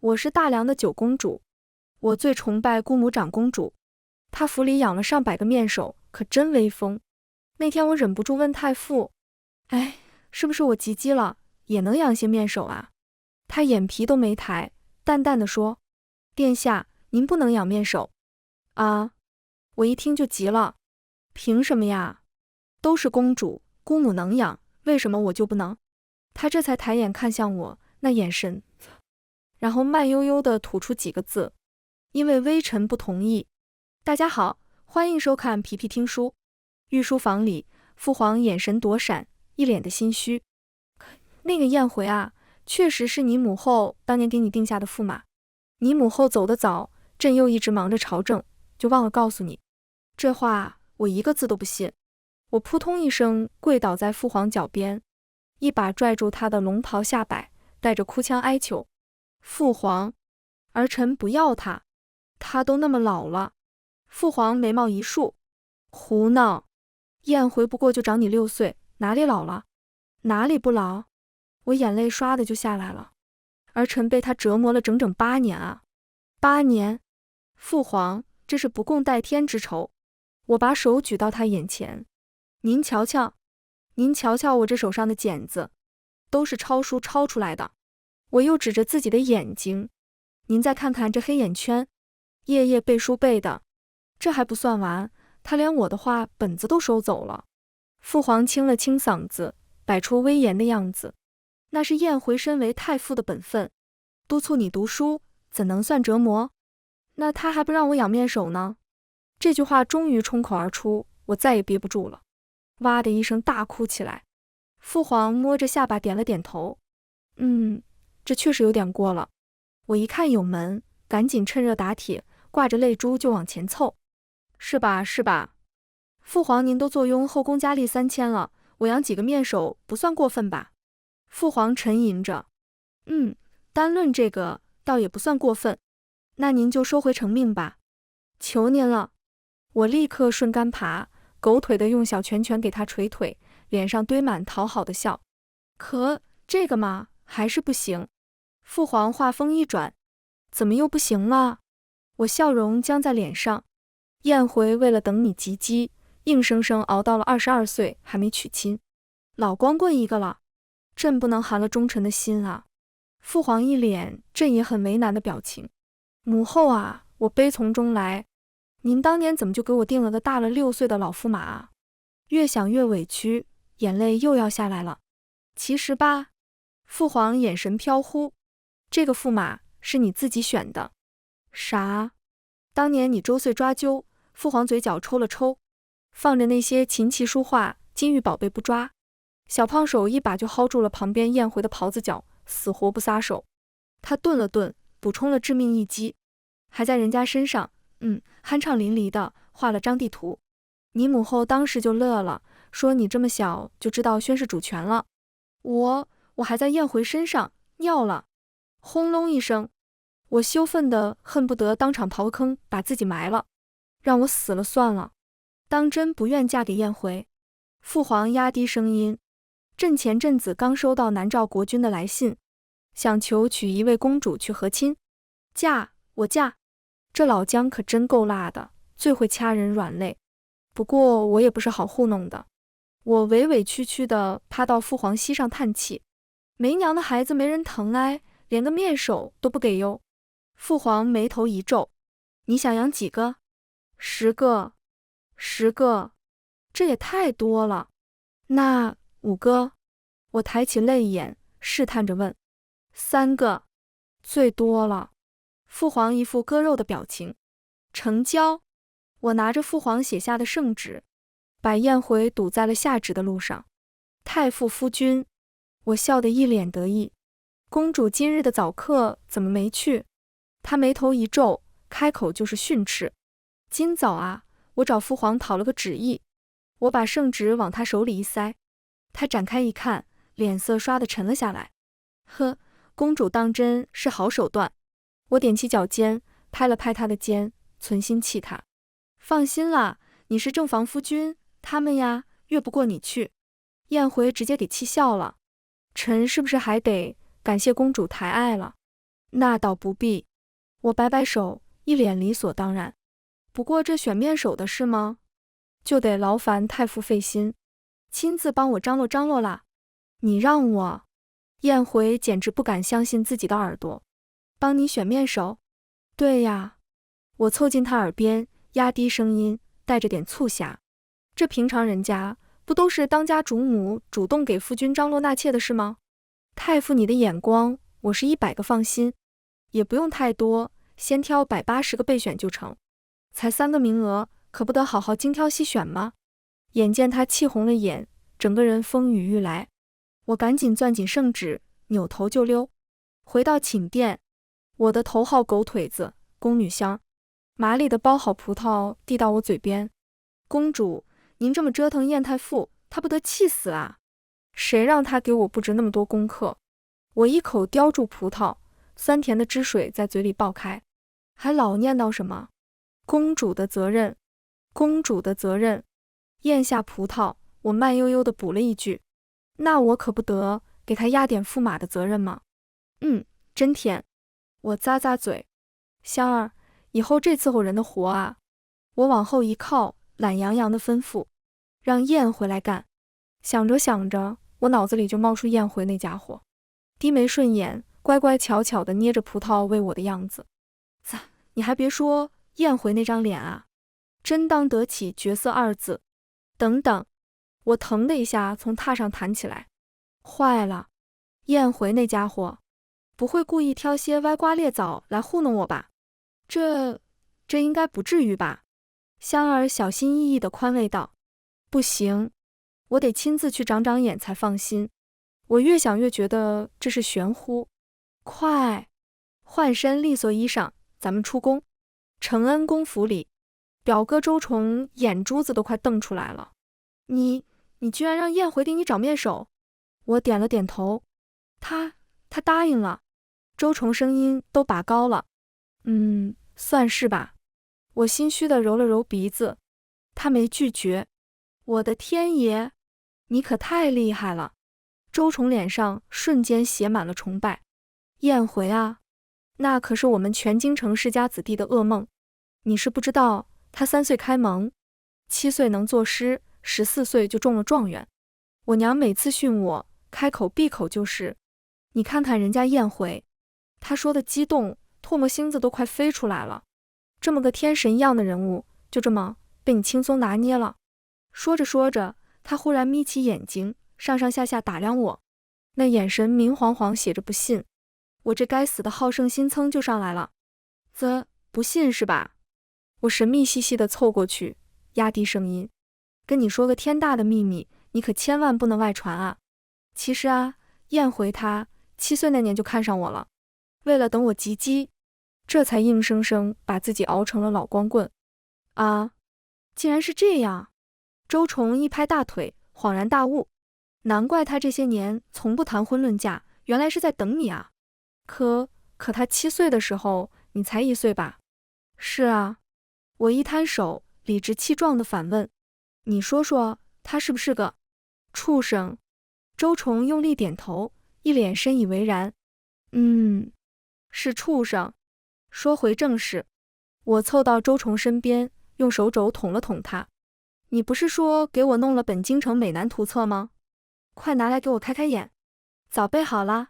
我是大梁的九公主，我最崇拜姑母长公主，她府里养了上百个面首，可真威风。那天我忍不住问太傅，哎，是不是我及笄了，也能养些面首啊？他眼皮都没抬，淡淡的说，殿下，您不能养面首。啊！我一听就急了，凭什么呀？都是公主，姑母能养，为什么我就不能？他这才抬眼看向我，那眼神，然后慢悠悠地吐出几个字，因为微臣不同意。大家好，欢迎收看皮皮听书。御书房里，父皇眼神躲闪，一脸的心虚。那个燕回啊，确实是你母后当年给你定下的驸马。你母后走得早，朕又一直忙着朝政，就忘了告诉你。这话我一个字都不信。我扑通一声跪倒在父皇脚边，一把拽住他的龙袍下摆，带着哭腔哀求：父皇，儿臣不要他，他都那么老了。父皇眉毛一竖：胡闹，燕回不过就长你6岁，哪里老了？哪里不老？我眼泪唰的就下来了。儿臣被他折磨了整整8年啊！8年！父皇，这是不共戴天之仇。我把手举到他眼前，您瞧瞧，您瞧瞧我这手上的茧子，都是抄书抄出来的。我又指着自己的眼睛，您再看看这黑眼圈，夜夜背书背的。这还不算完，他连我的话本子都收走了。父皇清了清嗓子，摆出威严的样子。那是燕回身为太傅的本分，督促你读书，怎能算折磨？那他还不让我养面首呢？这句话终于冲口而出，我再也憋不住了，哇的一声大哭起来。父皇摸着下巴点了点头，这确实有点过了。我一看有门，赶紧趁热打铁，挂着泪珠就往前凑。是吧是吧？父皇您都坐拥后宫佳丽3000了，我养几个面首不算过分吧？父皇沉吟着，单论这个倒也不算过分，那您就收回成命吧，求您了。我立刻顺杆爬，狗腿的用小拳拳给他捶腿，脸上堆满讨好的笑。可这个嘛，还是不行。父皇话锋一转，怎么又不行了？我笑容僵在脸上。燕回为了等你及笄，硬生生熬到了22岁还没娶亲，老光棍一个了。朕不能寒了忠臣的心啊！父皇一脸朕也很为难的表情。母后啊，我悲从中来，您当年怎么就给我定了个大了6岁的老驸马啊？越想越委屈，眼泪又要下来了。其实吧，父皇眼神飘忽，这个驸马是你自己选的。啥？当年你周岁抓阄，父皇嘴角抽了抽，放着那些琴棋书画、金玉宝贝不抓。小胖手一把就薅住了旁边燕回的袍子角，死活不撒手。他顿了顿，补充了致命一击，还在人家身上，酣畅淋漓的画了张地图。你母后当时就乐了，说你这么小就知道宣示主权了。我还在燕回身上尿了，轰隆一声，我羞愤的恨不得当场刨个坑把自己埋了，让我死了算了。当真不愿嫁给燕回？父皇压低声音，朕前阵子刚收到南诏国君的来信，想求娶一位公主去和亲。嫁，我嫁。这老姜可真够辣的，最会掐人软肋。不过我也不是好糊弄的，我委委屈屈的趴到父皇膝上叹气，没娘的孩子没人疼哎，连个面首都不给哟。父皇眉头一皱，你想养几个？10个，10个，这也太多了。那5个？我抬起泪眼，试探着问。3个，最多了。父皇一副割肉的表情。成交。我拿着父皇写下的圣旨，把燕回堵在了下旨的路上。太傅夫君，我笑得一脸得意。公主今日的早课怎么没去？他眉头一皱，开口就是训斥。今早啊，我找父皇讨了个旨意。我把圣旨往他手里一塞，他展开一看，脸色刷得沉了下来。呵，公主当真是好手段。我踮起脚尖，拍了拍他的肩，存心气他。放心啦，你是正房夫君，他们呀，越不过你去。燕回直接给气笑了。臣是不是还得感谢公主抬爱了？那倒不必。我摆摆手，一脸理所当然。不过这选面首的事吗？就得劳烦太傅费心，亲自帮我张罗张罗啦。你让我……燕回简直不敢相信自己的耳朵。帮你选面首？对呀。我凑近他耳边，压低声音，带着点促狭。这平常人家不都是当家主母主动给夫君张罗纳妾的事吗？太傅你的眼光，我是100个放心。也不用太多，先挑180个备选就成。才3个名额，可不得好好精挑细选吗？眼见他气红了眼，整个人风雨欲来，我赶紧攥紧圣旨，扭头就溜。回到寝殿，我的头号狗腿子宫女香麻利的剥好葡萄递到我嘴边。公主，您这么折腾燕太傅，她不得气死啊！谁让她给我布置那么多功课？我一口叼住葡萄，酸甜的汁水在嘴里爆开，还老念叨什么公主的责任，公主的责任。咽下葡萄，我慢悠悠地补了一句：那我可不得给她压点驸马的责任吗？真甜。我咂咂嘴，香儿，以后这伺候人的活啊。我往后一靠，懒洋洋地吩咐，让燕回来干。想着想着，我脑子里就冒出燕回那家伙，低眉顺眼，乖乖巧巧地捏着葡萄喂我的样子。你还别说，燕回那张脸啊，真当得起绝色2字。等等，我腾的一下从榻上弹起来，坏了，燕回那家伙不会故意挑些歪瓜裂枣来糊弄我吧？这应该不至于吧？香儿小心翼翼地宽慰道。不行，我得亲自去长长眼才放心。我越想越觉得这是玄乎。快，换身利索衣裳，咱们出宫。承恩宫府里，表哥周崇眼珠子都快瞪出来了。你居然让燕回给你找面首？我点了点头。他答应了。周崇声音都拔高了。算是吧。我心虚地揉了揉鼻子。他没拒绝。我的天爷，你可太厉害了！周崇脸上瞬间写满了崇拜。燕回啊，那可是我们全京城世家子弟的噩梦。你是不知道，他3岁开蒙，7岁能作诗，14岁就中了状元。我娘每次训我，开口闭口就是你看看人家燕回，她说的激动，唾沫星子都快飞出来了。这么个天神一样的人物，就这么被你轻松拿捏了。说着说着，她忽然眯起眼睛，上上下下打量我，那眼神明晃晃写着不信。我这该死的好胜心噌就上来了。不信是吧？我神秘兮兮地凑过去，压低声音，跟你说个天大的秘密，你可千万不能外传啊。其实啊，燕回他7岁那年就看上我了，为了等我及笄，这才硬生生把自己熬成了老光棍。啊，竟然是这样！周崇一拍大腿，恍然大悟，难怪他这些年从不谈婚论嫁，原来是在等你啊。可他7岁的时候，你才1岁吧？是啊。我一摊手，理直气壮地反问，你说说，他是不是个畜生？周崇用力点头，一脸深以为然。是畜生。说回正事，我凑到周崇身边，用手肘捅了捅他。你不是说给我弄了本京城美男图册吗？快拿来给我开开眼。早备好了。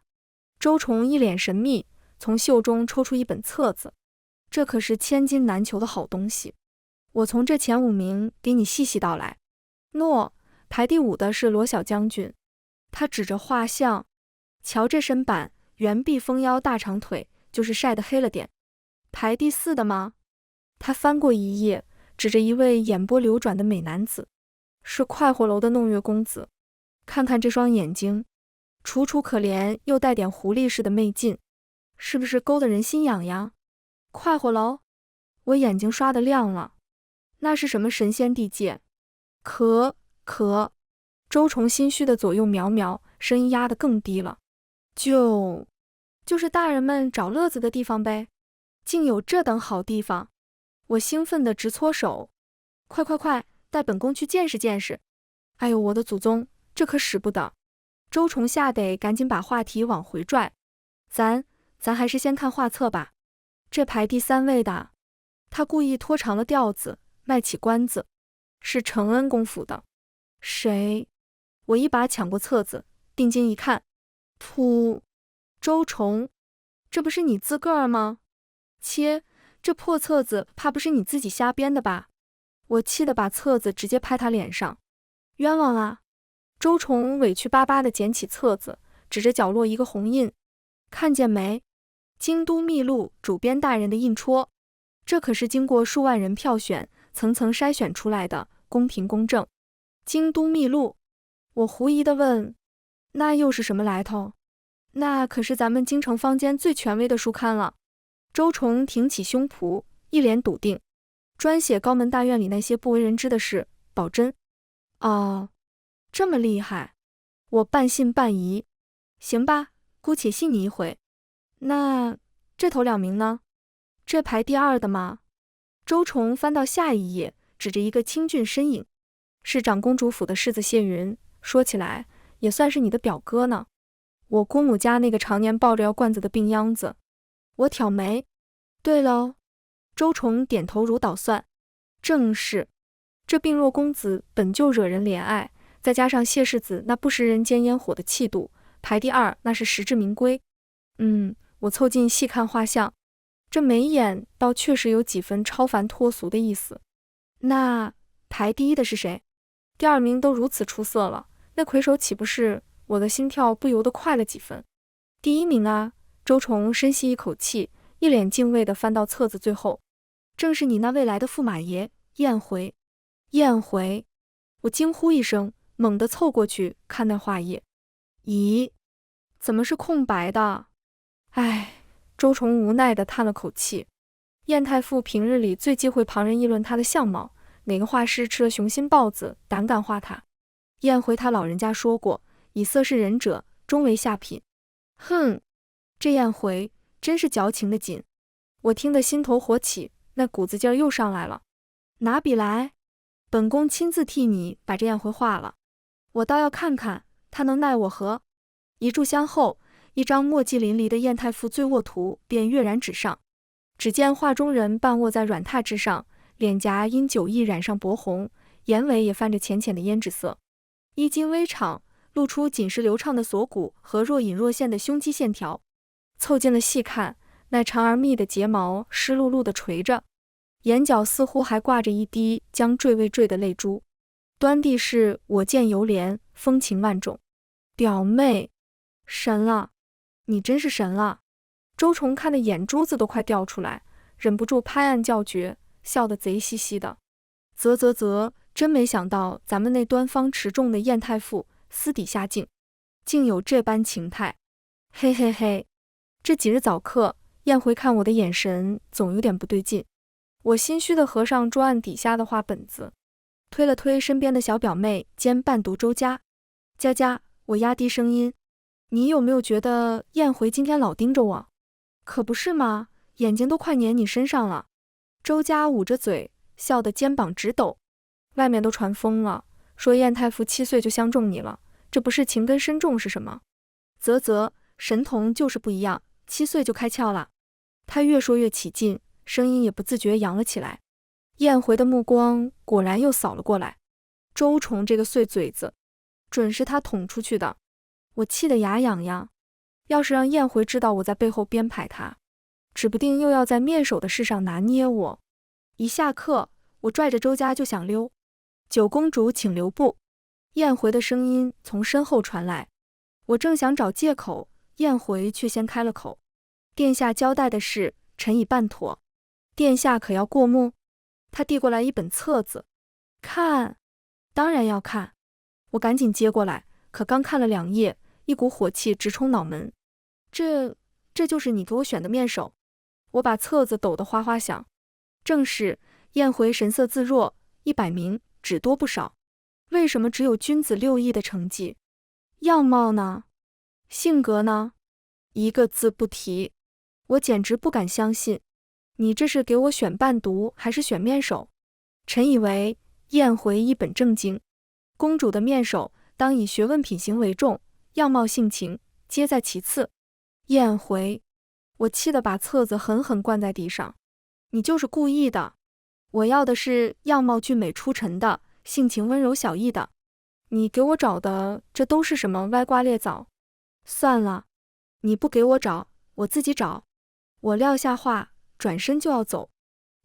周崇一脸神秘，从袖中抽出一本册子，这可是千金难求的好东西。我从这前5名给你细细道来。排第5的是罗小将军，他指着画像，瞧这身板，圆臂丰腰大长腿，就是晒得黑了点。排第4的吗？他翻过一页，指着一位眼波流转的美男子，是快活楼的弄月公子。看看这双眼睛，楚楚可怜又带点狐狸似的媚劲，是不是勾得人心痒痒？快活楼？我眼睛刷得亮了。那是什么神仙地界？可周崇心虚的左右瞄瞄，声音压得更低了。就是大人们找乐子的地方呗。竟有这等好地方！我兴奋的直搓手。快，带本宫去见识见识。哎呦，我的祖宗，这可使不得！周崇吓得赶紧把话题往回拽。咱咱还是先看画册吧。这排第3位的，他故意拖长了调子，卖起关子，是承恩公府的。谁？我一把抢过册子，定睛一看，噗，周崇，这不是你自个儿吗？切，这破册子怕不是你自己瞎编的吧？我气得把册子直接拍他脸上，冤枉啊！周崇委屈巴巴地捡起册子，指着角落一个红印，看见没？京都秘录主编大人的印戳，这可是经过数万人票选，层层筛选出来的，公平公正。京都秘录，我狐疑地问，那又是什么来头？那可是咱们京城坊间最权威的书刊了。周崇挺起胸脯，一脸笃定，专写高门大院里那些不为人知的事，保真。哦，这么厉害，我半信半疑。行吧，姑且信你一回。那这头2名呢？这排第2的吗？周崇翻到下一页，指着一个清俊身影，是长公主府的世子谢云，说起来也算是你的表哥呢。我姑母家那个常年抱着药罐子的病秧子。我挑眉，对喽。周崇点头如捣蒜，正是。这病弱公子本就惹人怜爱，再加上谢世子那不食人间烟火的气度，排第2那是实至名归。我凑近细看画像，这眉眼倒确实有几分超凡脱俗的意思。那排第1的是谁？第2名都如此出色了，那魁首岂不是？我的心跳不由得快了几分。第1名啊！周崇深吸一口气，一脸敬畏地翻到册子最后，正是你那未来的驸马爷燕回。燕回！我惊呼一声，猛地凑过去看那画页。咦，怎么是空白的？唉，周崇无奈地叹了口气。燕太傅平日里最忌讳旁人议论他的相貌，哪个画师吃了雄心豹子，胆敢画他？燕回他老人家说过，以色侍人者，终为下品。哼，这燕回真是矫情的紧。我听得心头火起，那股子劲儿又上来了。拿笔来，本宫亲自替你把这燕回画了。我倒要看看他能奈我何。一炷香后，一张墨迹淋漓的燕太傅醉卧图便跃然纸上。只见画中人半卧在软榻之上，脸颊因酒意染上薄红，眼尾也泛着浅浅的胭脂色，衣襟微敞，露出紧实流畅的锁骨和若隐若现的胸肌线条。凑近了细看，那长而密的睫毛湿漉漉地垂着，眼角似乎还挂着一滴将坠未坠的泪珠，端地是我见犹怜，风情万种。表妹，神了，你真是神了！周崇看的眼珠子都快掉出来，忍不住拍案叫绝，笑得贼兮兮的。啧，真没想到咱们那端方持重的燕太傅私底下竟有这般情态。嘿嘿嘿，这几日早课，燕回看我的眼神总有点不对劲。我心虚地合上桌案底下的画本子，推了推身边的小表妹兼伴读周家。佳，我压低声音，你有没有觉得燕回今天老盯着我？可不是吗？眼睛都快粘你身上了。周家捂着嘴，笑得肩膀直抖。外面都传疯了，说燕太傅7岁就相中你了，这不是情根深重是什么？啧，神童就是不一样，7岁就开窍了。他越说越起劲，声音也不自觉扬了起来。燕回的目光果然又扫了过来，周崇这个碎嘴子，准是他捅出去的。我气得牙痒痒，要是让燕回知道我在背后编排他，指不定又要在面首的事上拿捏我。一下课，我拽着周家就想溜。九公主请留步。燕回的声音从身后传来，我正想找借口，燕回却先开了口：殿下交代的事，臣已办妥，殿下可要过目？他递过来一本册子，看，当然要看。我赶紧接过来，可刚看了2页，一股火气直冲脑门。这就是你给我选的面首？我把册子抖得哗哗响。正是。燕回神色自若，100名只多不少。为什么只有君子6艺的成绩？样貌呢？性格呢？一个字不提。我简直不敢相信，你这是给我选伴读还是选面首？臣以为燕回一本正经，公主的面首当以学问品行为重，样貌性情皆在其次。燕回，我气得把册子狠狠灌在地上。你就是故意的，我要的是样貌俊美出尘的，性情温柔小意的。你给我找的这都是什么歪瓜裂枣？算了，你不给我找，我自己找。我撂下话，转身就要走。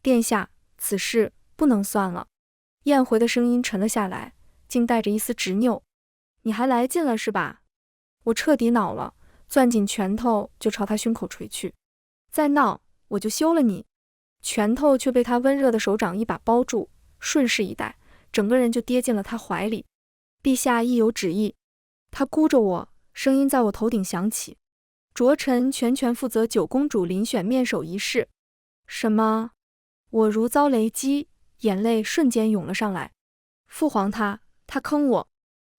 殿下，此事不能算了。燕回的声音沉了下来，竟带着一丝执拗。你还来劲了是吧？我彻底恼了，攥紧拳头就朝他胸口捶去。再闹，我就休了你。拳头却被他温热的手掌一把包住，顺势一带，整个人就跌进了他怀里。陛下意有旨意。他箍着我，声音在我头顶响起。着臣全权负责九公主遴选面首一事。什么？我如遭雷击，眼泪瞬间涌了上来。父皇他坑我。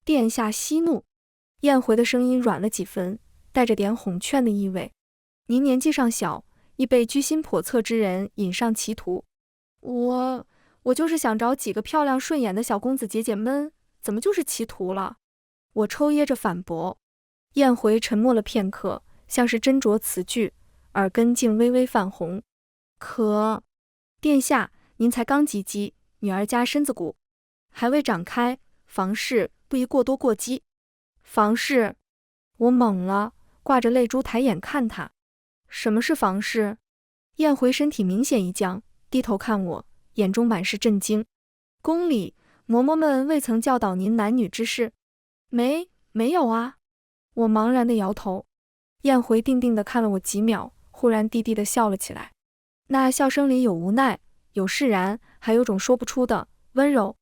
殿下息怒。燕回的声音软了几分，带着点哄劝的意味。您年纪尚小，亦被居心叵测之人引上歧途。我就是想找几个漂亮顺眼的小公子解解闷，怎么就是歧途了？我抽噎着反驳。燕回沉默了片刻，像是斟酌词句，耳根竟微微泛红。可，殿下，您才刚及笄，女儿家身子骨还未长开，房事不宜过多过激。房事？我懵了，挂着泪珠抬眼看他。什么是房事？燕回身体明显一僵，低头看我，眼中满是震惊。宫里嬷嬷们未曾教导您男女之事？没有啊。我茫然地摇头。燕回定定地看了我几秒，忽然低低地笑了起来。那笑声里有无奈，有释然，还有种说不出的温柔。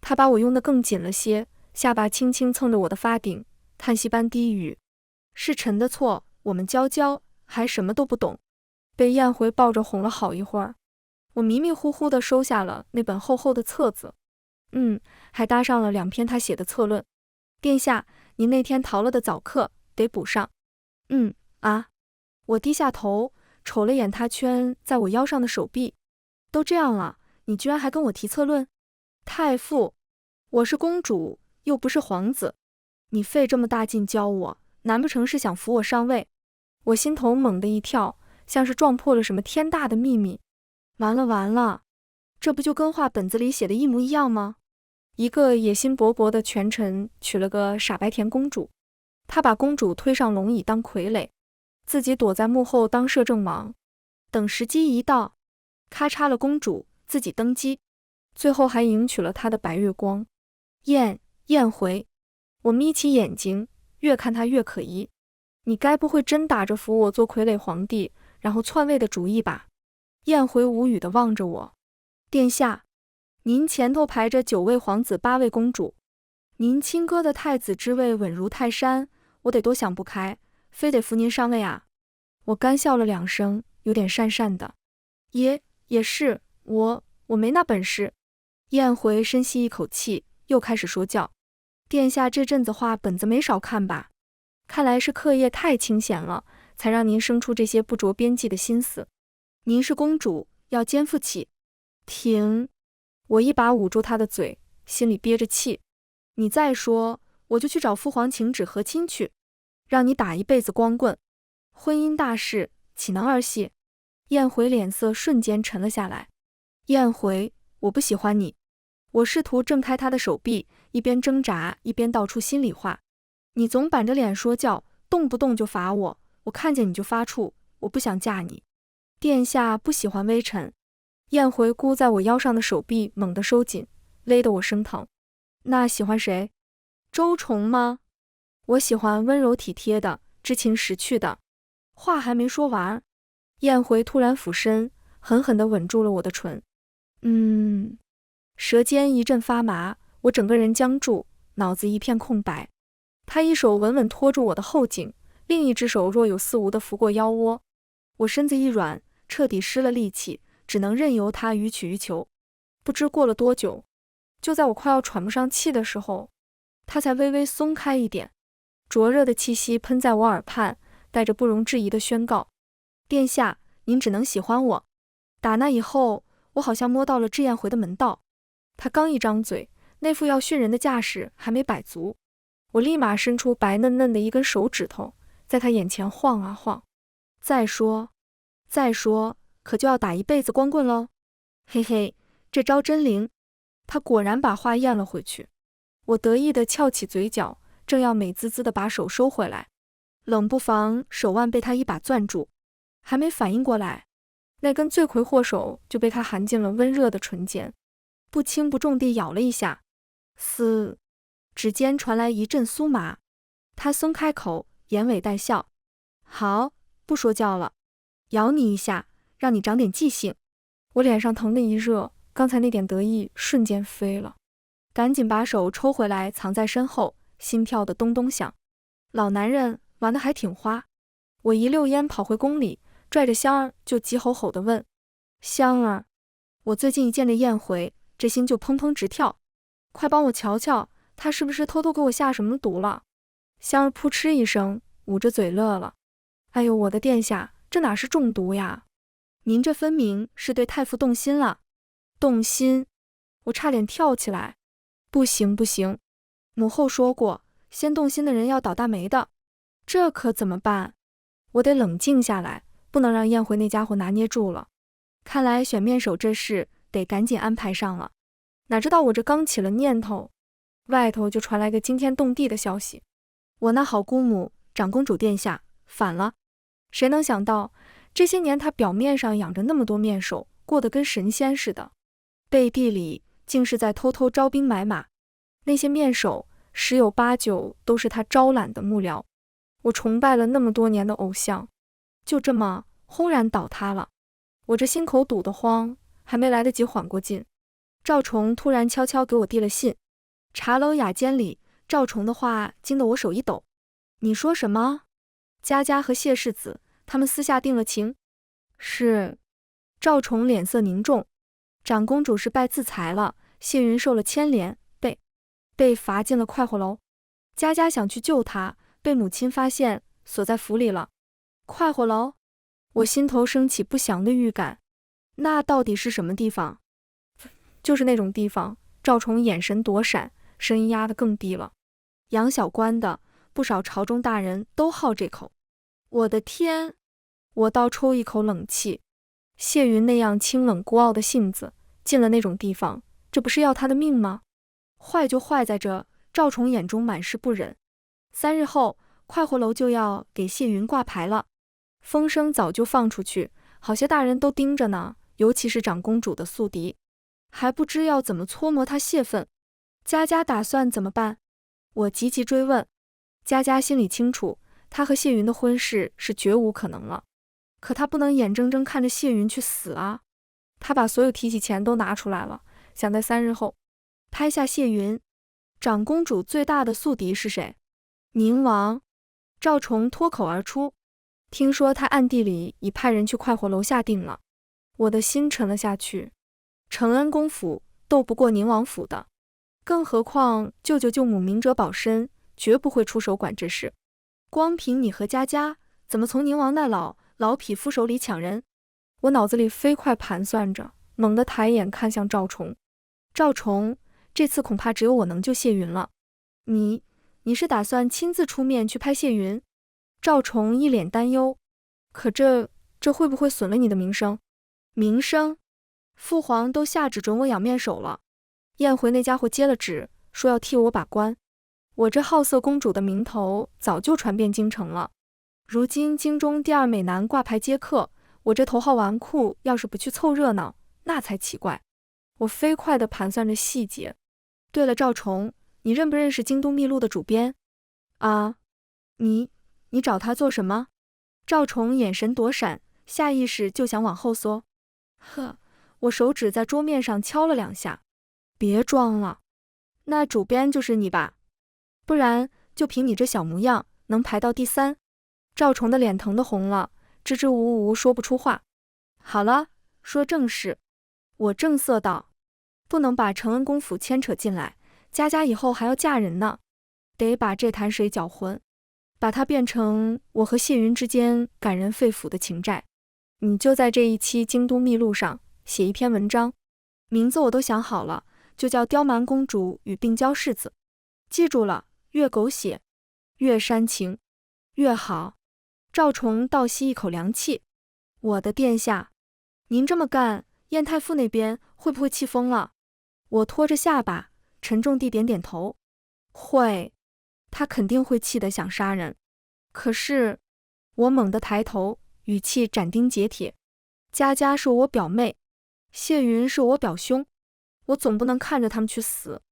他把我拥得更紧了些，下巴轻轻蹭着我的发顶，叹息般低语：是臣的错，我们娇娇还什么都不懂。被燕回抱着哄了好一会儿，我迷迷糊糊地收下了那本厚厚的册子，还搭上了2篇他写的策论。殿下，您那天逃了的早课得补上。我低下头瞅了眼他圈在我腰上的手臂。都这样了，你居然还跟我提策论？太傅，我是公主，又不是皇子，你费这么大劲教我，难不成是想扶我上位？我心头猛地一跳，像是撞破了什么天大的秘密。完了，这不就跟话本子里写的一模一样吗？一个野心勃勃的权臣娶了个傻白甜公主，他把公主推上龙椅当傀儡，自己躲在幕后当摄政王，等时机一到，咔嚓了公主，自己登基，最后还迎娶了他的白月光。燕回，我眯起眼睛，越看他越可疑。你该不会真打着扶我做傀儡皇帝，然后篡位的主意吧？燕回无语地望着我。殿下，您前头排着9位皇子8位公主，您亲哥的太子之位稳如泰山，我得多想不开，非得扶您上位啊。我干笑了2声，有点讪讪的。也是，我没那本事。燕回深吸一口气，又开始说教。殿下这阵子画本子没少看吧？看来是课业太清闲了，才让您生出这些不着边际的心思。您是公主，要肩负起。停！我一把捂住他的嘴，心里憋着气。你再说，我就去找父皇请旨和亲去，让你打一辈子光棍。婚姻大事，岂能儿戏？燕回脸色瞬间沉了下来。燕回，我不喜欢你。我试图挣开他的手臂，一边挣扎一边道出心里话。你总板着脸说教，动不动就罚我，我看见你就发怵，我不想嫁你。殿下不喜欢微臣。燕回箍在我腰上的手臂猛地收紧，勒得我生疼。那喜欢谁？周崇吗？我喜欢温柔体贴的，知情识趣的。话还没说完，燕回突然俯身，狠狠地吻住了我的唇。舌尖一阵发麻，我整个人僵住，脑子一片空白。他一手稳稳拖住我的后颈，另一只手若有似无地拂过腰窝。我身子一软，彻底失了力气，只能任由他予取予求。不知过了多久，就在我快要喘不上气的时候，他才微微松开一点。灼热的气息喷在我耳畔，带着不容置疑的宣告：殿下，您只能喜欢我。打那以后，我好像摸到了脂燕回的门道。他刚一张嘴，那副要训人的架势还没摆足，我立马伸出白嫩嫩的一根手指头，在他眼前晃啊晃。再说，再说，可就要打一辈子光棍喽。嘿嘿，这招真灵。他果然把话咽了回去。我得意地翘起嘴角，正要美滋滋地把手收回来，冷不防手腕被他一把攥住，还没反应过来，那根罪魁祸首就被他含进了温热的唇间，不轻不重地咬了一下。嘶！指尖传来一阵酥麻，他松开口，眼尾带笑。好，不说教了，咬你一下，让你长点记性。我脸上疼得一热，刚才那点得意瞬间飞了，赶紧把手抽回来藏在身后，心跳的咚咚响。老男人玩得还挺花。我一溜烟跑回宫里，拽着香儿就急吼吼地问：香儿，我最近一见这燕回，这心就砰砰直跳，快帮我瞧瞧，他是不是偷偷给我下什么毒了？香儿扑哧一声，捂着嘴乐了。哎呦，我的殿下，这哪是中毒呀？您这分明是对太傅动心了。动心？我差点跳起来。不行不行，母后说过，先动心的人要倒大霉的。这可怎么办？我得冷静下来，不能让燕回那家伙拿捏住了。看来选面首这事得赶紧安排上了。哪知道我这刚起了念头，外头就传来个惊天动地的消息。我那好姑母长公主殿下反了。谁能想到，这些年她表面上养着那么多面首，过得跟神仙似的，背地里竟是在偷偷招兵买马。那些面首十有八九都是她招揽的幕僚。我崇拜了那么多年的偶像，就这么轰然倒塌了。我这心口堵得慌，还没来得及缓过劲，赵崇突然悄悄给我递了信。茶楼雅间里，赵崇的话惊得我手一抖。你说什么？佳佳和谢世子他们私下定了情？是。赵崇脸色凝重。长公主是拜自裁了，谢云受了牵连，被罚进了快活楼。佳佳想去救她，被母亲发现，锁在府里了。快活楼？我心头升起不祥的预感。那到底是什么地方？就是那种地方。赵崇眼神躲闪，声音压得更低了。养小官的，不少朝中大人都好这口。我的天！我倒抽一口冷气。谢云那样清冷孤傲的性子，进了那种地方，这不是要他的命吗？坏就坏在这，赵崇眼中满是不忍。3日后，快活楼就要给谢云挂牌了。风声早就放出去，好些大人都盯着呢，尤其是长公主的宿敌，还不知要怎么搓磨她泄愤。佳佳打算怎么办？我急急追问。佳佳心里清楚，她和谢云的婚事是绝无可能了，可她不能眼睁睁看着谢云去死啊。她把所有提起钱都拿出来了，想在3日后拍下谢云。长公主最大的宿敌是谁？宁王。赵崇脱口而出。听说他暗地里已派人去快活楼下定了。我的心沉了下去。承恩公府斗不过宁王府的，更何况舅舅舅母明哲保身，绝不会出手管这事。光凭你和佳佳，怎么从宁王那老匹夫手里抢人？我脑子里飞快盘算着，猛地抬眼看向赵崇。赵崇，这次恐怕只有我能救谢云了。你是打算亲自出面去拍谢云？赵崇一脸担忧。可这会不会损了你的名声？名声？父皇都下旨准我养面首了。燕回那家伙接了旨，说要替我把关。我这好色公主的名头早就传遍京城了。如今京中第2美男挂牌接客，我这头号纨绔要是不去凑热闹，那才奇怪。我飞快地盘算着细节。对了，赵崇，你认不认识京都秘录的主编？啊，你找他做什么？赵崇眼神躲闪，下意识就想往后缩。呵，我手指在桌面上敲了2下。别装了，那主编就是你吧？不然就凭你这小模样，能排到第3？赵崇的脸疼得红了，支支吾吾说不出话。好了，说正事。我正色道，不能把承恩公府牵扯进来，佳佳以后还要嫁人呢，得把这潭水搅浑，把它变成我和谢云之间感人肺腑的情债。你就在这一期京都秘录上写一篇文章，名字我都想好了，就叫《刁蛮公主与病娇世子》。记住了，越狗血，越煽情，越好。赵崇倒吸一口凉气。我的殿下，您这么干，燕太傅那边会不会气疯了？我拖着下巴，沉重地点点头。会，他肯定会气得想杀人。可是，我猛地抬头，语气斩钉截铁。佳佳是我表妹，谢云是我表兄，我总不能看着他们去死。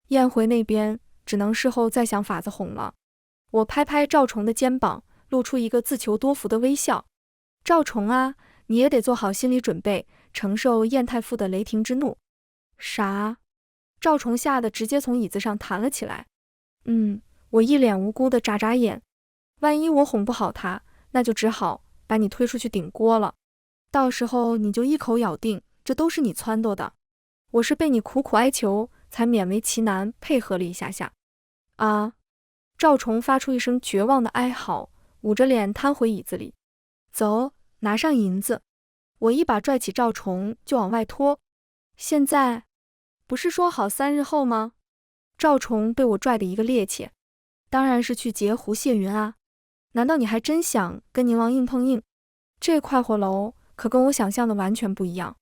燕回那边只能事后再想法子哄了。我拍拍赵崇的肩膀，露出一个自求多福的微笑。赵崇啊，你也得做好心理准备，承受燕太傅的雷霆之怒。啥？赵崇吓得直接从椅子上弹了起来。我一脸无辜的眨眨眼。万一我哄不好他，那就只好把你推出去顶锅了。到时候你就一口咬定这都是你撺掇的。我是被你苦苦哀求，才勉为其难配合了一下下。啊！赵崇发出一声绝望的哀嚎，捂着脸瘫回椅子里。走，拿上银子。我一把拽起赵崇就往外拖。现在不是说好3日后吗？赵崇被我拽得一个趔趄。当然是去截胡谢云啊！难道你还真想跟宁王硬碰硬？这快活楼可跟我想象的完全不一样。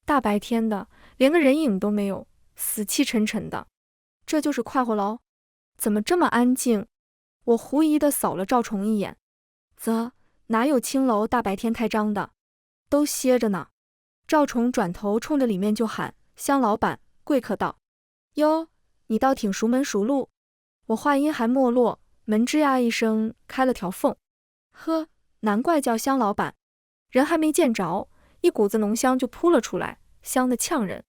大白天的，连个人影都没有，死气沉沉的。这就是快活楼？怎么这么安静？我狐疑地扫了赵崇一眼。哪有青楼大白天开张的？都歇着呢。赵崇转头冲着里面就喊：香老板，贵客到。哟，你倒挺熟门熟路。我话音还没落，门吱呀一声开了条缝。呵，难怪叫香老板。人还没见着，一股子浓香就扑了出来，香得呛人。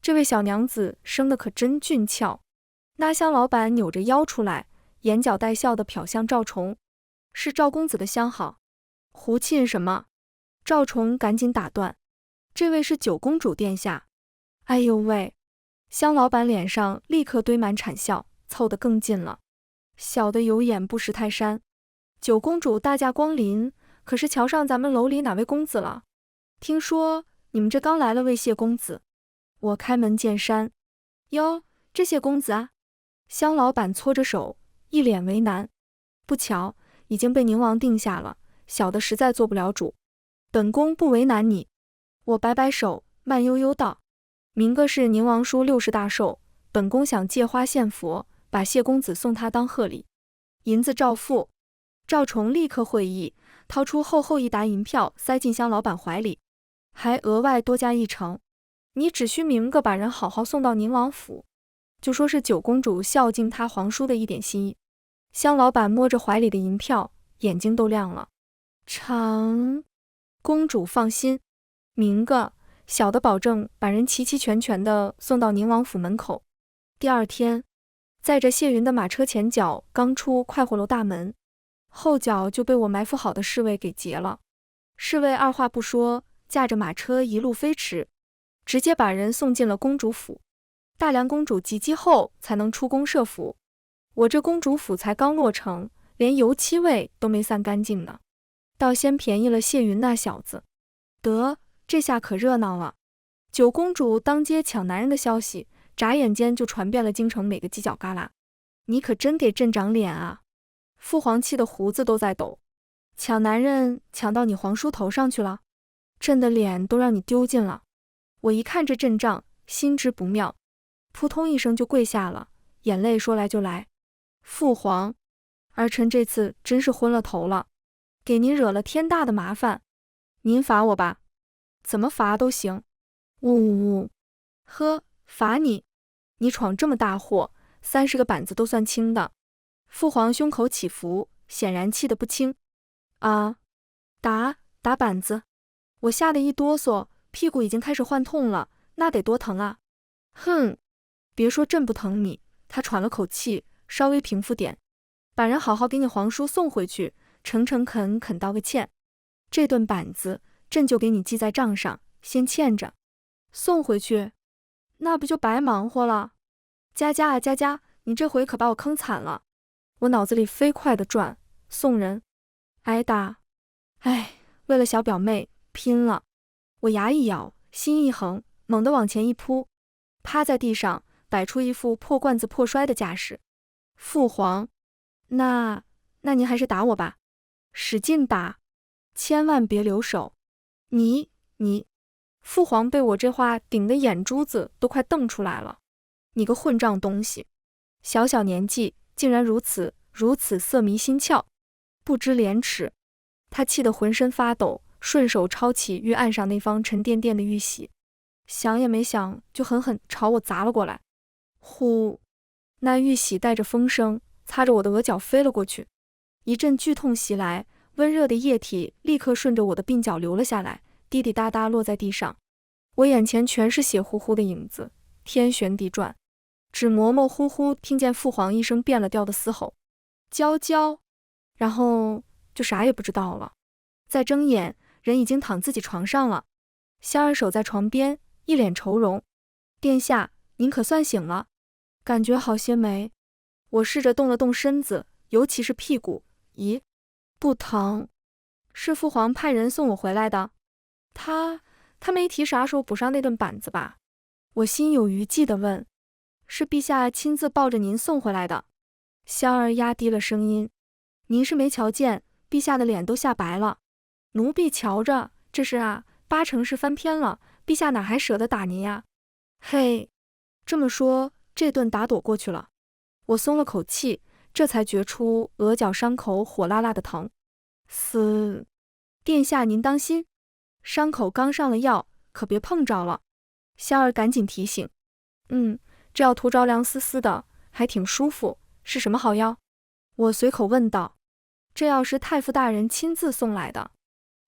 这位小娘子生得可真俊俏。那香老板扭着腰出来，眼角带笑地瞟向赵崇。是赵公子的相好。胡沁什么？赵崇赶紧打断。这位是九公主殿下。哎呦喂！香老板脸上立刻堆满惨笑，凑得更近了。小的有眼不识泰山。九公主大驾光临，可是瞧上咱们楼里哪位公子了？听说你们这刚来了位谢公子。我开门见山。哟，这谢公子啊？香老板搓着手，一脸为难。不巧，已经被宁王定下了，小的实在做不了主。本宫不为难你。我摆摆手，慢悠悠道：明个是宁王叔60大寿，本宫想借花献佛，把谢公子送他当贺礼。银子照付。赵崇立刻会意，掏出厚厚一沓银票塞进香老板怀里，还额外多加1成。你只需明个把人好好送到宁王府，就说是九公主孝敬他皇叔的一点心意。香老板摸着怀里的银票，眼睛都亮了。成，公主放心，明个小的保证把人齐齐全全的送到宁王府门口。第二天，载着谢云的马车前脚刚出快活楼大门，后脚就被我埋伏好的侍卫给截了。侍卫二话不说，驾着马车一路飞驰，直接把人送进了公主府。大梁公主及笄后才能出宫设府，我这公主府才刚落成，连油漆味都没散干净呢。倒先便宜了谢云那小子。得，这下可热闹了。九公主当街抢男人的消息，眨眼间就传遍了京城每个犄角旮旯。你可真给朕长脸啊！父皇气的胡子都在抖。抢男人抢到你皇叔头上去了，朕的脸都让你丢尽了。我一看这阵仗，心知不妙，扑通一声就跪下了，眼泪说来就来。父皇，儿臣这次真是昏了头了，给您惹了天大的麻烦，您罚我吧，怎么罚都行。呜呜呜，呵，罚你？你闯这么大祸，30个板子都算轻的。父皇胸口起伏，显然气得不轻。啊，打板子？我吓得一哆嗦，屁股已经开始患痛了，那得多疼啊！哼，别说朕不疼你，他喘了口气，稍微平复点，把人好好给你皇叔送回去，诚诚恳恳道个歉。这顿板子，朕就给你记在账上，先欠着。送回去，那不就白忙活了？佳佳啊佳佳，你这回可把我坑惨了。我脑子里飞快地转，送人，挨打，哎，为了小表妹拼了。我牙一咬，心一横，猛地往前一扑，趴在地上，摆出一副破罐子破摔的架势。父皇，那您还是打我吧，使劲打，千万别留手。你，父皇被我这话顶得眼珠子都快瞪出来了。你个混账东西，小小年纪竟然如此色迷心窍，不知廉耻。他气得浑身发抖，顺手抄起玉案上那方沉甸甸的玉玺，想也没想就狠狠朝我砸了过来。呼！那玉玺带着风声擦着我的额角飞了过去，一阵剧痛袭来，温热的液体立刻顺着我的鬓角流了下来，滴滴答答落在地上。我眼前全是血乎乎的影子，天旋地转，只模模糊糊听见父皇一声变了调的嘶吼：娇娇！然后就啥也不知道了。再睁眼，人已经躺自己床上了。香儿守在床边，一脸愁容：殿下，您可算醒了，感觉好些没？我试着动了动身子，尤其是屁股，咦，不疼。是父皇派人送我回来的。他没提啥时候补上那顿板子吧？我心有余悸地问。是陛下亲自抱着您送回来的。香儿压低了声音：您是没瞧见，陛下的脸都吓白了。奴婢瞧着，这是啊，8成是翻篇了，陛下哪还舍得打您呀？嘿，这么说，这顿打躲过去了。我松了口气，这才觉出额角伤口火辣辣的疼。殿下您当心，伤口刚上了药，可别碰着了。香儿赶紧提醒。这药涂着凉丝丝的，还挺舒服，是什么好药？我随口问道。这药是太傅大人亲自送来的，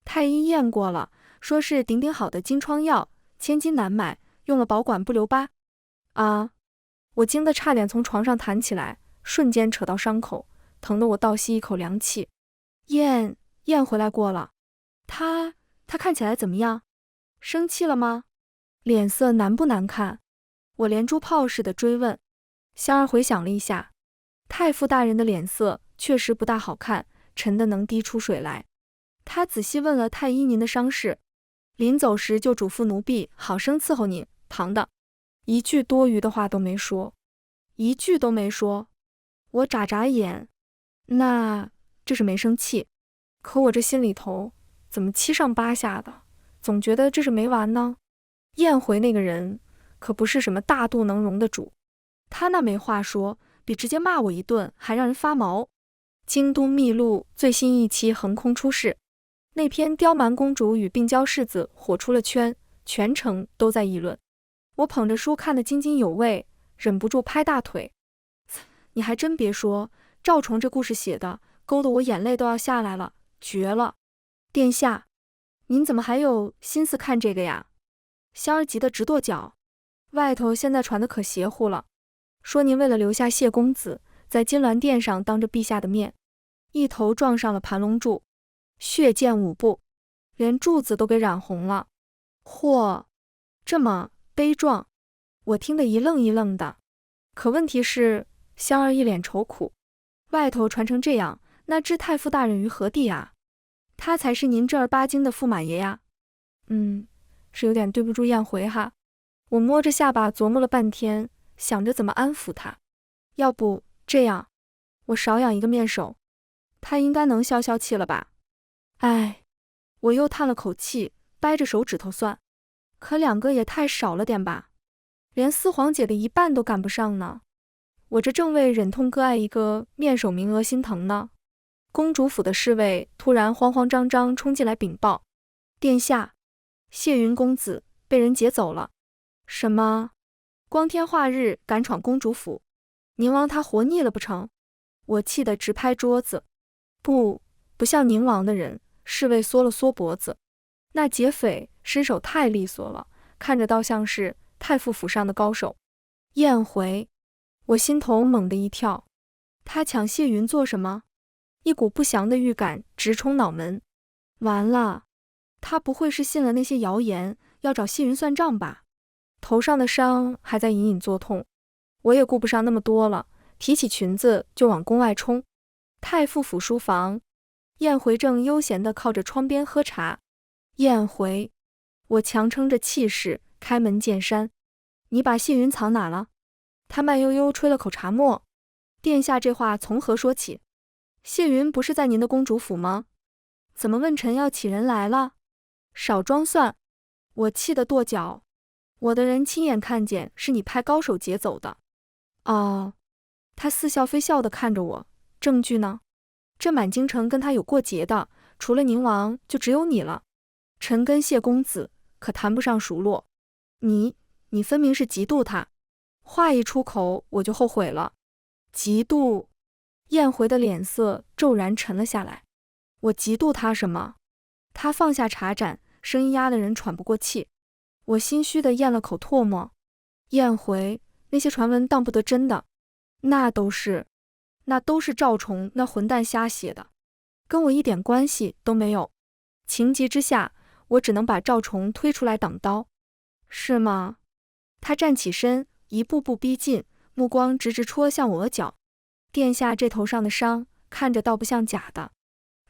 太医验过了，说是顶顶好的金疮药，千金难买，用了保管不留疤。啊！我惊得差点从床上弹起来，瞬间扯到伤口，疼得我倒吸一口凉气。燕回来过了，他看起来怎么样？生气了吗？脸色难不难看？我连珠炮似的追问。香儿回想了一下，太傅大人的脸色确实不大好看，沉得能滴出水来。他仔细问了太医您的伤势，临走时就嘱咐奴婢好生伺候您，旁的一句多余的话都没说。一句都没说。我眨眨眼，那这是没生气，可我这心里头怎么七上八下的，总觉得这是没完呢。燕回那个人可不是什么大度能容的主，他那没话说，比直接骂我一顿还让人发毛。京都秘录最新一期横空出世，那篇刁蛮公主与病娇世子火出了圈，全城都在议论。我捧着书看得津津有味，忍不住拍大腿。你还真别说，赵崇这故事写的勾得我眼泪都要下来了，绝了。殿下，您怎么还有心思看这个呀？香儿急得直跺脚。外头现在传的可邪乎了，说您为了留下谢公子，在金銮殿上当着陛下的面，一头撞上了盘龙柱，血溅五步，连柱子都给染红了。嚯，这么悲壮！我听得一愣一愣的。可问题是，香儿一脸愁苦，外头传成这样，那知太傅大人于何地啊？他才是您正儿八经的驸马爷呀。是有点对不住燕回哈。我摸着下巴琢磨了半天，想着怎么安抚他。要不这样，我少养一个面首，他应该能消消气了吧？哎，我又叹了口气，掰着手指头算，可2个也太少了点吧，连四皇姐的一半都赶不上呢。我这正为忍痛割爱一个面首名额心疼呢。公主府的侍卫突然慌慌张张冲进来禀报：殿下，谢云公子被人劫走了。什么？光天化日敢闯公主府，宁王他活腻了不成？我气得直拍桌子。不像宁王的人。侍卫缩了缩脖子，那劫匪身手太利索了，看着倒像是太傅府上的高手。燕回，我心头猛地一跳，他抢谢云做什么？一股不祥的预感直冲脑门。完了，他不会是信了那些谣言，要找谢云算账吧？头上的伤还在隐隐作痛，我也顾不上那么多了，提起裙子就往宫外冲。太傅府书房，燕回正悠闲地靠着窗边喝茶。燕回，我强撑着气势开门见山：你把谢云藏哪了？他慢悠悠吹了口茶沫。殿下这话从何说起？谢云不是在您的公主府吗？怎么问臣要起人来了？少装蒜！我气得跺脚。我的人亲眼看见是你派高手劫走的。哦。他似笑非笑地看着我，证据呢？这满京城跟他有过节的，除了宁王就只有你了。臣跟谢公子可谈不上熟络。你分明是嫉妒他。话一出口我就后悔了。嫉妒？燕回的脸色骤然沉了下来。我嫉妒他什么？他放下茶盏，声音压得人喘不过气。我心虚地咽了口唾沫。燕回，那些传闻当不得真的。那都是赵崇那混蛋瞎写的，跟我一点关系都没有。情急之下，我只能把赵崇推出来挡刀。是吗？他站起身，一步步逼近，目光直直戳向我额角。殿下这头上的伤，看着倒不像假的。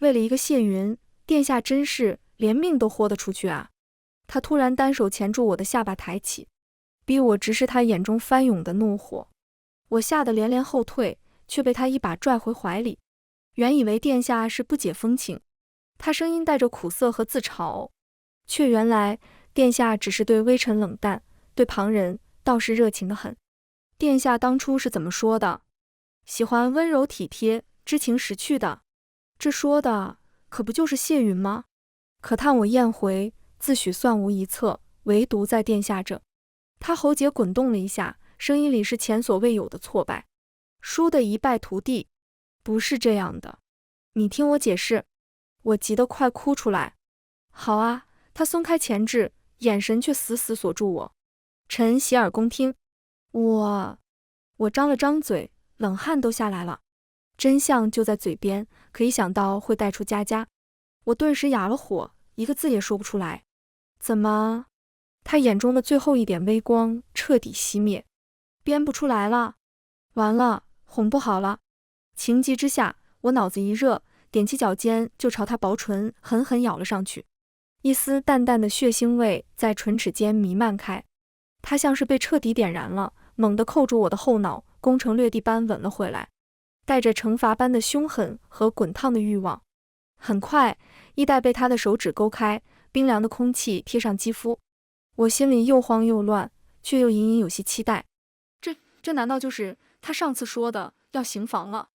为了一个谢云，殿下真是连命都豁得出去啊！他突然单手钳住我的下巴抬起，逼我直视他眼中翻涌的怒火。我吓得连连后退，却被他一把拽回怀里。原以为殿下是不解风情，他声音带着苦涩和自嘲，却原来殿下只是对微臣冷淡，对旁人倒是热情得很。殿下当初是怎么说的？喜欢温柔体贴、知情识趣的。这说的可不就是谢云吗？可叹我燕回自诩算无一策，唯独在殿下这。他喉结滚动了一下，声音里是前所未有的挫败。输得一败涂地？不是这样的，你听我解释。我急得快哭出来。好啊，他松开钳制，眼神却死死锁住我。臣洗耳恭听。我张了张嘴，冷汗都下来了。真相就在嘴边，可一想到会带出家家，我顿时哑了火，一个字也说不出来。怎么？他眼中的最后一点微光彻底熄灭。编不出来了。完了，哄不好了。情急之下，我脑子一热，踮起脚尖就朝他薄唇狠狠咬了上去。一丝淡淡的血腥味在唇齿间弥漫开，他像是被彻底点燃了，猛地扣住我的后脑，攻城略地般吻了回来，带着惩罚般的凶狠和滚烫的欲望。很快，衣带被他的手指勾开，冰凉的空气贴上肌肤，我心里又慌又乱，却又隐隐有些期待。这难道就是他上次说的要行房了？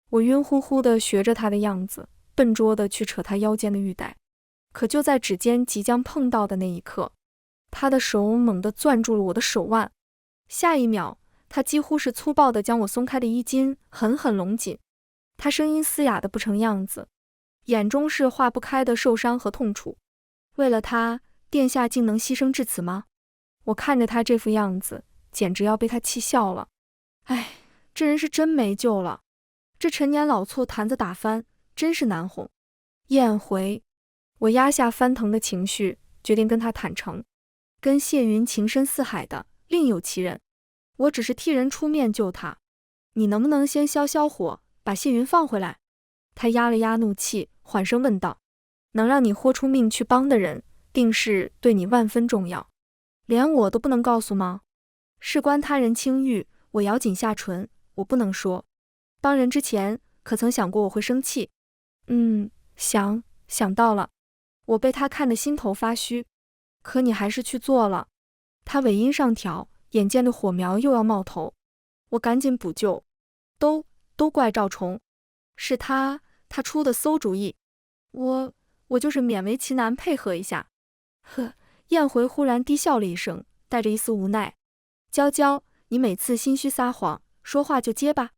我晕乎乎的学着他的样子，笨拙的去扯他腰间的玉带。可就在指尖即将碰到的那一刻，他的手猛地攥住了我的手腕，下一秒，他几乎是粗暴地将我松开的衣襟狠狠拢紧。他声音嘶哑的不成样子，眼中是化不开的受伤和痛楚。为了他，殿下竟能牺牲至此吗？我看着他这副样子，简直要被他气笑了。哎，这人是真没救了。这陈年老醋坛子打翻，真是难哄。燕回，我压下翻腾的情绪，决定跟他坦诚。跟谢云情深似海的另有其人，我只是替人出面救他。你能不能先消消火，把谢云放回来？他压了压怒气，缓声问道。能让你豁出命去帮的人，定是对你万分重要，连我都不能告诉吗？事关他人清誉，我咬紧下唇，我不能说。帮人之前，可曾想过我会生气？想到了。我被他看得心头发虚。可你还是去做了。他尾音上挑，眼见的火苗又要冒头。我赶紧补救。都怪赵崇，是他出的馊主意。我就是勉为其难配合一下。呵，燕回忽然低笑了一声，带着一丝无奈。娇娇，你每次心虚撒谎，说话就结巴。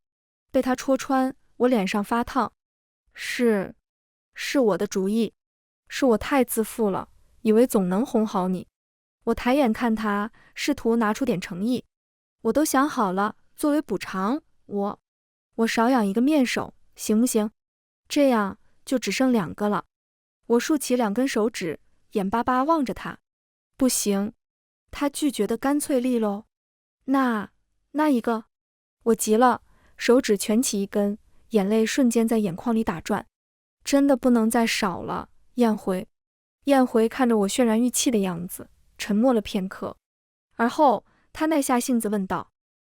被他戳穿，我脸上发烫。是我的主意，是我太自负了，以为总能哄好你。我抬眼看他，试图拿出点诚意。我都想好了，作为补偿，我少养一个面首，行不行？这样就只剩2个了。我竖起2根手指，眼巴巴望着他。不行。他拒绝的干脆利落。那一个？我急了，手指蜷起一根，眼泪瞬间在眼眶里打转。真的不能再少了，燕回。燕回看着我渲然欲泣的样子，沉默了片刻，而后他耐下性子问道：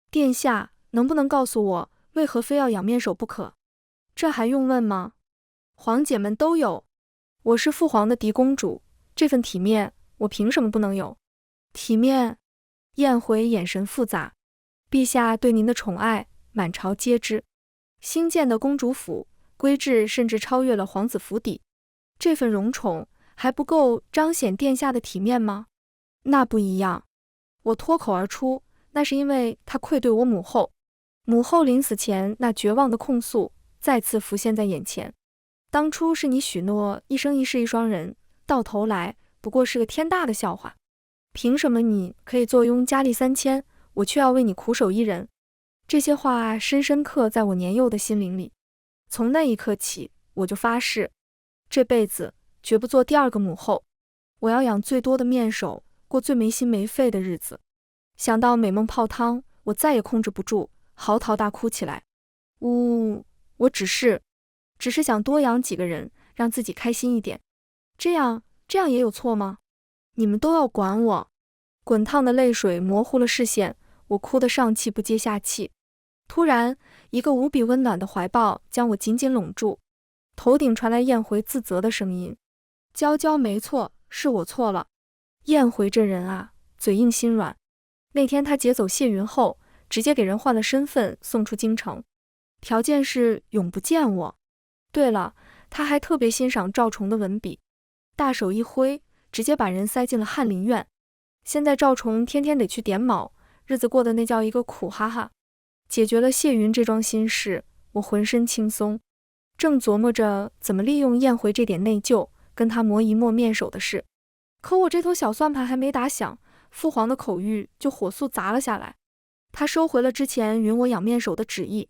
殿下能不能告诉我，为何非要养面首不可？这还用问吗？皇姐们都有。我是父皇的嫡公主，这份体面，我凭什么不能有？体面？燕回眼神复杂。陛下对您的宠爱，满朝皆知。新建的公主府，规制甚至超越了皇子府邸。这份荣宠，还不够彰显殿下的体面吗？那不一样。我脱口而出，那是因为他愧对我母后。母后临死前那绝望的控诉，再次浮现在眼前。当初是你许诺一生一世一双人，到头来不过是个天大的笑话。凭什么你可以坐拥佳丽3000，我却要为你苦守一人？这些话深深刻在我年幼的心灵里。从那一刻起，我就发誓，这辈子绝不做第二个母后。我要养最多的面首，过最没心没肺的日子。想到美梦泡汤，我再也控制不住，嚎啕大哭起来。我只是想多养几个人，让自己开心一点。这样也有错吗？你们都要管我。滚烫的泪水模糊了视线，我哭得上气不接下气。突然，一个无比温暖的怀抱将我紧紧拢住，头顶传来燕回自责的声音：娇娇没错，是我错了。燕回这人啊，嘴硬心软。那天他劫走谢云后，直接给人换了身份送出京城，条件是永不见我。对了，他还特别欣赏赵崇的文笔，大手一挥，直接把人塞进了翰林院。现在赵崇天天得去点卯，日子过得那叫一个苦哈哈。解决了谢云这桩心事，我浑身轻松，正琢磨着怎么利用燕回这点内疚，跟他磨一磨面首的事。可我这头小算盘还没打响，父皇的口谕就火速砸了下来。他收回了之前允我养面首的旨意，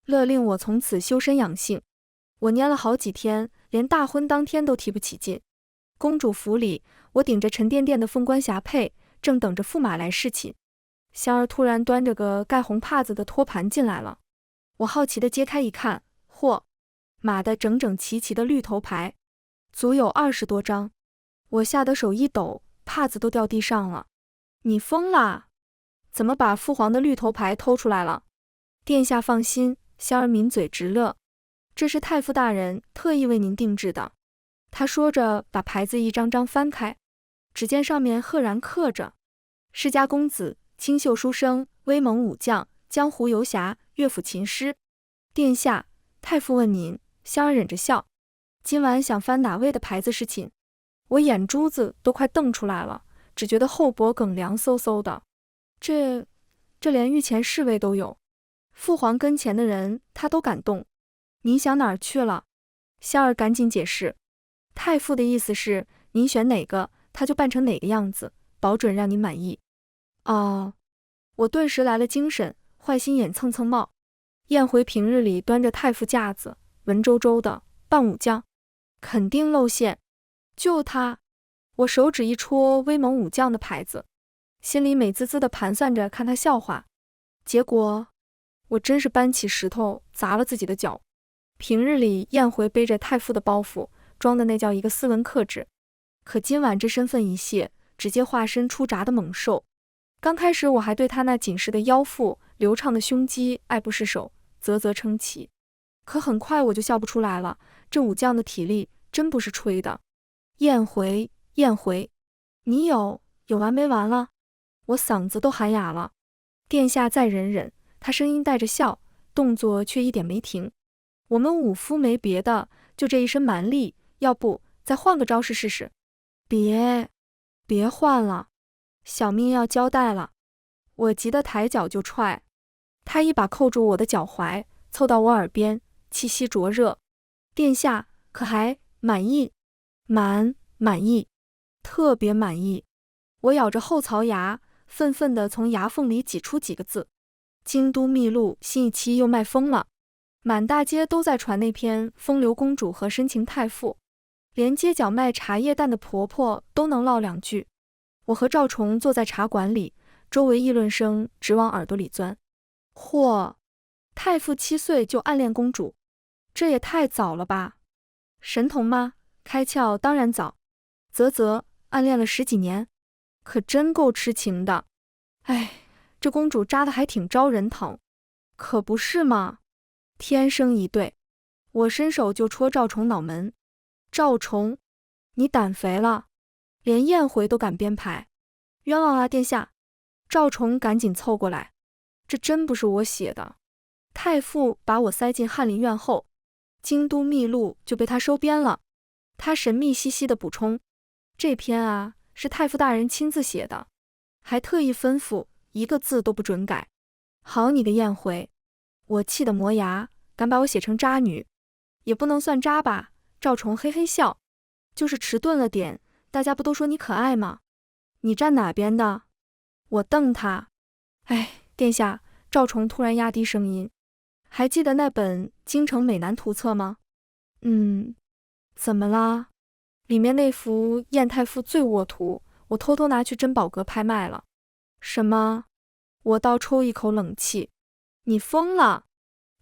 勒令我从此修身养性。我蔫了好几天，连大婚当天都提不起劲。公主府里，我顶着沉甸甸的凤冠霞帔，正等着驸马来侍寝。香儿突然端着个盖红帕子的托盘进来了。我好奇地揭开一看，嚯，码得整整齐齐的绿头牌，足有20多张。我吓得手一抖，帕子都掉地上了。你疯啦？怎么把父皇的绿头牌偷出来了？殿下放心，香儿抿嘴直乐，这是太傅大人特意为您定制的。他说着把牌子一张张翻开，只见上面赫然刻着：世家公子，清秀书生，威猛武将，江湖游侠，乐府琴师。殿下，太傅问您。香儿忍着笑，今晚想翻哪位的牌子侍寝？我眼珠子都快瞪出来了，只觉得后脖梗凉飕飕的。这连御前侍卫都有，父皇跟前的人他都敢动。您想哪儿去了？香儿赶紧解释，太傅的意思是您选哪个，他就办成哪个样子，保准让您满意。哦，我顿时来了精神，坏心眼蹭蹭冒。燕回平日里端着太傅架子，文绉绉的，扮武将，肯定露馅。就他，我手指一戳威猛武将的牌子，心里美滋滋的盘算着看他笑话。结果我真是搬起石头砸了自己的脚。平日里燕回背着太傅的包袱，装的那叫一个斯文克制，可今晚这身份一卸，直接化身出闸的猛兽。刚开始我还对他那紧实的腰腹、流畅的胸肌爱不释手，啧啧称奇。可很快我就笑不出来了，这武将的体力真不是吹的。燕回，你有完没完了？我嗓子都喊哑了。殿下再忍忍，他声音带着笑，动作却一点没停。我们武夫没别的，就这一身蛮力，要不再换个招式试试？别换了，小命要交代了。我急得抬脚就踹，他一把扣住我的脚踝，凑到我耳边，气息灼热。殿下可还满意？满意，特别满意。我咬着后槽牙，愤愤地从牙缝里挤出几个字：京都秘录新一期又卖疯了。满大街都在传那篇风流公主和深情太傅，连街角卖茶叶蛋的婆婆都能唠2句。我和赵崇坐在茶馆里，周围议论声直往耳朵里钻。嚯，太傅7岁就暗恋公主，这也太早了吧？神童吗？开窍当然早，暗恋了10几年，可真够痴情的。哎，这公主扎得还挺招人疼，可不是吗？天生一对。我伸手就戳赵崇脑门。赵崇，你胆肥了，连宴回都敢编排，冤枉啊，殿下！赵崇赶紧凑过来，这真不是我写的。太傅把我塞进翰林院后，京都秘录就被他收编了。他神秘兮兮地补充，这篇啊是太傅大人亲自写的，还特意吩咐一个字都不准改。好你个宴回！我气得磨牙，敢把我写成渣女？也不能算渣吧。赵崇嘿嘿笑，就是迟钝了点，大家不都说你可爱吗？你站哪边的？我瞪他。哎，殿下，赵崇突然压低声音，还记得那本《京城美男图册》吗？怎么啦？里面那幅燕太傅醉卧图，我偷偷拿去珍宝阁拍卖了。什么？我倒抽一口冷气。你疯了！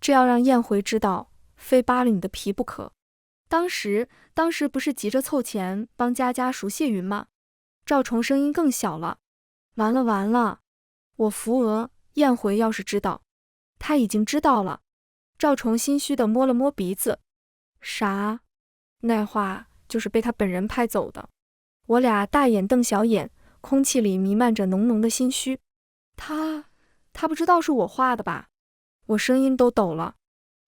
这要让燕回知道，非扒了你的皮不可。当时不是急着凑钱帮家家赎谢云吗？赵崇声音更小了。完了！我扶额，燕回要是知道，他已经知道了。赵崇心虚地摸了摸鼻子。啥？那话就是被他本人拍走的。我俩大眼瞪小眼，空气里弥漫着浓浓的心虚。他不知道是我画的吧？我声音都抖了。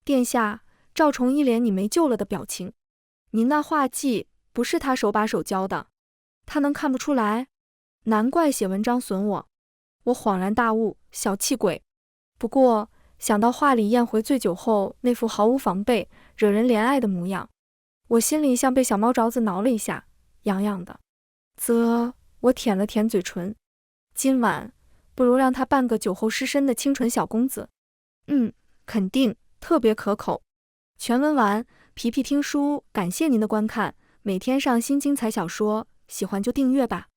殿下，赵崇一脸你没救了的表情。您那画技不是他手把手教的，他能看不出来？难怪写文章损我。我恍然大悟，小气鬼。不过想到画里宴回醉酒后那副毫无防备、惹人怜爱的模样，我心里像被小猫爪子挠了一下，痒痒的。我舔了舔嘴唇。今晚不如让他扮个酒后失身的清纯小公子。肯定特别可口。全文完，皮皮听书感谢您的观看，每天上新精彩小说，喜欢就订阅吧。